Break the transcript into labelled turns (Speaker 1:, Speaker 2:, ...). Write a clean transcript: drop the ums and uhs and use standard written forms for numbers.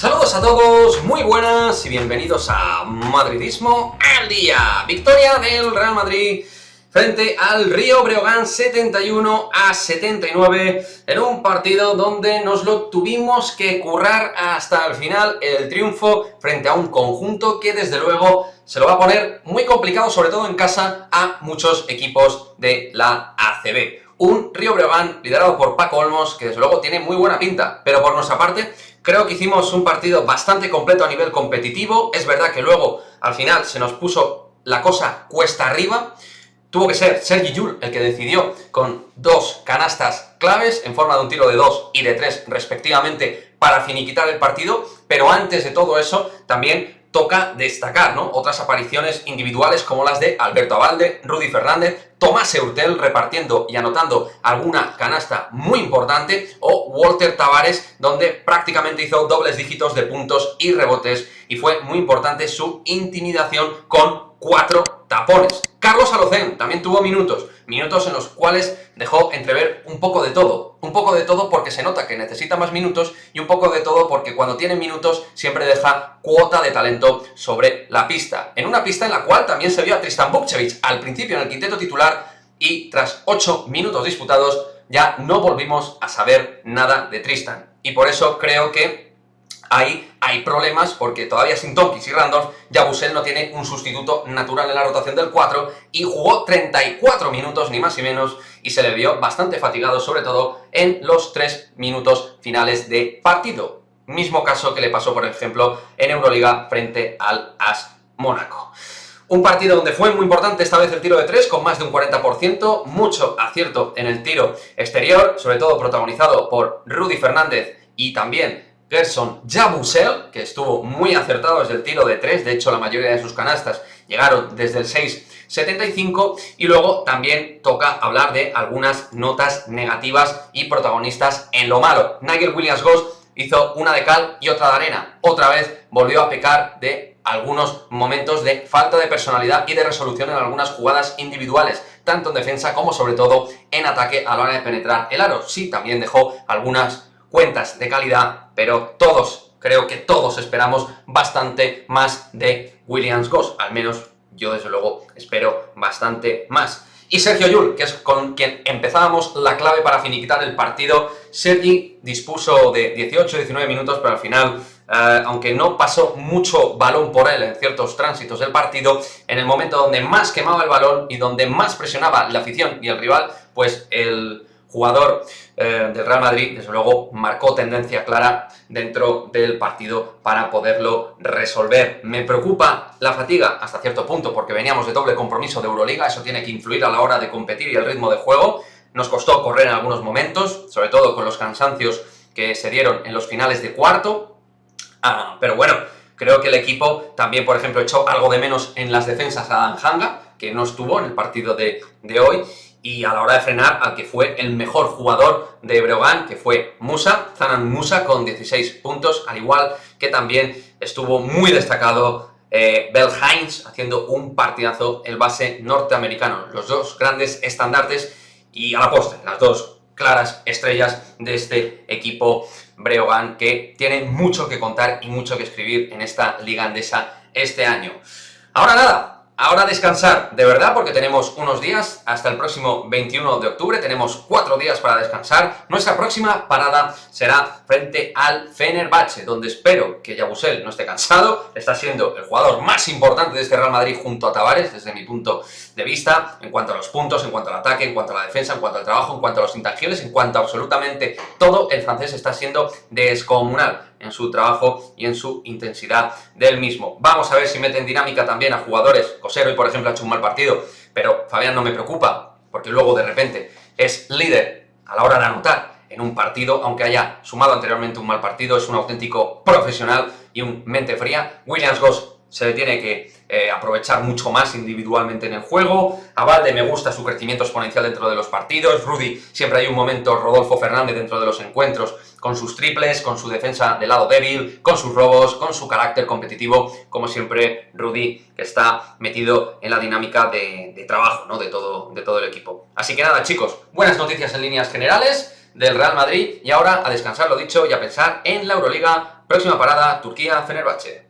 Speaker 1: Saludos a todos, muy buenas y bienvenidos a Madridismo al Día. Victoria del Real Madrid frente al Río Breogán 71-79 en un partido donde nos lo tuvimos que currar hasta el final, el triunfo frente a un conjunto que desde luego se lo va a poner muy complicado, sobre todo en casa, a muchos equipos de la ACB. Un Río Breogán liderado por Paco Olmos que desde luego tiene muy buena pinta, pero por nuestra parte creo que hicimos un partido bastante completo a nivel competitivo. Es verdad que luego al final se nos puso la cosa cuesta arriba. Tuvo que ser Sergi Llull el que decidió con dos canastas claves en forma de un tiro de 2 y de 3 respectivamente para finiquitar el partido, pero antes de todo eso también toca destacar, ¿no?, otras apariciones individuales como las de Alberto Abalde, Rudy Fernández, Tomás Eurtel repartiendo y anotando alguna canasta muy importante, o Walter Tavares, donde prácticamente hizo dobles dígitos de puntos y rebotes, y fue muy importante su intimidación con 4 tapones. Carlos Alocén también tuvo minutos en los cuales dejó entrever un poco de todo porque se nota que necesita más minutos y un poco de todo porque cuando tiene minutos siempre deja cuota de talento sobre la pista. En una pista en la cual también se vio a Tristan Vukcevic al principio en el quinteto titular y tras 8 minutos disputados ya no volvimos a saber nada de Tristan. Y por eso creo que ahí hay problemas porque todavía sin Tonkis y Randolph, Yabusel no tiene un sustituto natural en la rotación del 4 y jugó 34 minutos ni más ni menos y se le vio bastante fatigado, sobre todo en los 3 minutos finales de partido. Mismo caso que le pasó, por ejemplo, en Euroliga frente al AS Mónaco. Un partido donde fue muy importante esta vez el tiro de 3 con más de un 40%, mucho acierto en el tiro exterior, sobre todo protagonizado por Rudy Fernández y también Gerson Yabusel, que estuvo muy acertado desde el tiro de 3, de hecho la mayoría de sus canastas llegaron desde el 6,75, y luego también toca hablar de algunas notas negativas y protagonistas en lo malo. Nigel Williams-Goss hizo una de cal y otra de arena, otra vez volvió a pecar de algunos momentos de falta de personalidad y de resolución en algunas jugadas individuales, tanto en defensa como sobre todo en ataque a la hora de penetrar el aro. Sí, también dejó algunas cuentas de calidad, pero creo que todos esperamos bastante más de Williams-Goss, al menos yo desde luego espero bastante más. Y Sergio Llull, que es con quien empezábamos la clave para finiquitar el partido. Sergi dispuso de 18-19 minutos, pero al final, aunque no pasó mucho balón por él en ciertos tránsitos del partido, en el momento donde más quemaba el balón y donde más presionaba la afición y el rival, pues el jugador del Real Madrid, desde luego, marcó tendencia clara dentro del partido para poderlo resolver. Me preocupa la fatiga hasta cierto punto porque veníamos de doble compromiso de Euroliga, eso tiene que influir a la hora de competir y el ritmo de juego. Nos costó correr en algunos momentos, sobre todo con los cansancios que se dieron en los finales de cuarto, pero bueno, creo que el equipo también, por ejemplo, echó algo de menos en las defensas a Dan Hanga, que no estuvo en el partido de hoy, y a la hora de frenar al que fue el mejor jugador de Breogán, que fue Zanan Musa, con 16 puntos, al igual que también estuvo muy destacado Bell Hines, haciendo un partidazo el base norteamericano. Los dos grandes estandartes y a la postre, las dos claras estrellas de este equipo Breogán, que tiene mucho que contar y mucho que escribir en esta Liga Endesa este año. Ahora nada, ahora descansar de verdad, porque tenemos unos días hasta el próximo 21 de octubre, tenemos 4 días para descansar. Nuestra próxima parada será frente al Fenerbahce, donde espero que Yabusel no esté cansado. Está siendo el jugador más importante de este Real Madrid junto a Tavares, desde mi punto de vista, en cuanto a los puntos, en cuanto al ataque, en cuanto a la defensa, en cuanto al trabajo, en cuanto a los intangibles, en cuanto a absolutamente todo. El francés está siendo descomunal en su trabajo y en su intensidad del mismo. Vamos a ver si mete en dinámica también a jugadores. Cosero, y por ejemplo, ha hecho un mal partido, pero Fabián no me preocupa, porque luego de repente es líder a la hora de anotar en un partido, aunque haya sumado anteriormente un mal partido. Es un auténtico profesional y un mente fría. Williams-Goss se le tiene que aprovechar mucho más individualmente en el juego. A Balde me gusta su crecimiento exponencial dentro de los partidos. Rudy, siempre hay un momento Rodolfo Fernández dentro de los encuentros, con sus triples, con su defensa del lado débil, con sus robos, con su carácter competitivo. Como siempre, Rudy, que está metido en la dinámica de trabajo, ¿no?, de todo el equipo. Así que nada, chicos, buenas noticias en líneas generales del Real Madrid, y ahora a descansar, lo dicho, y a pensar en la Euroliga Próxima parada, Turquía, Fenerbahce.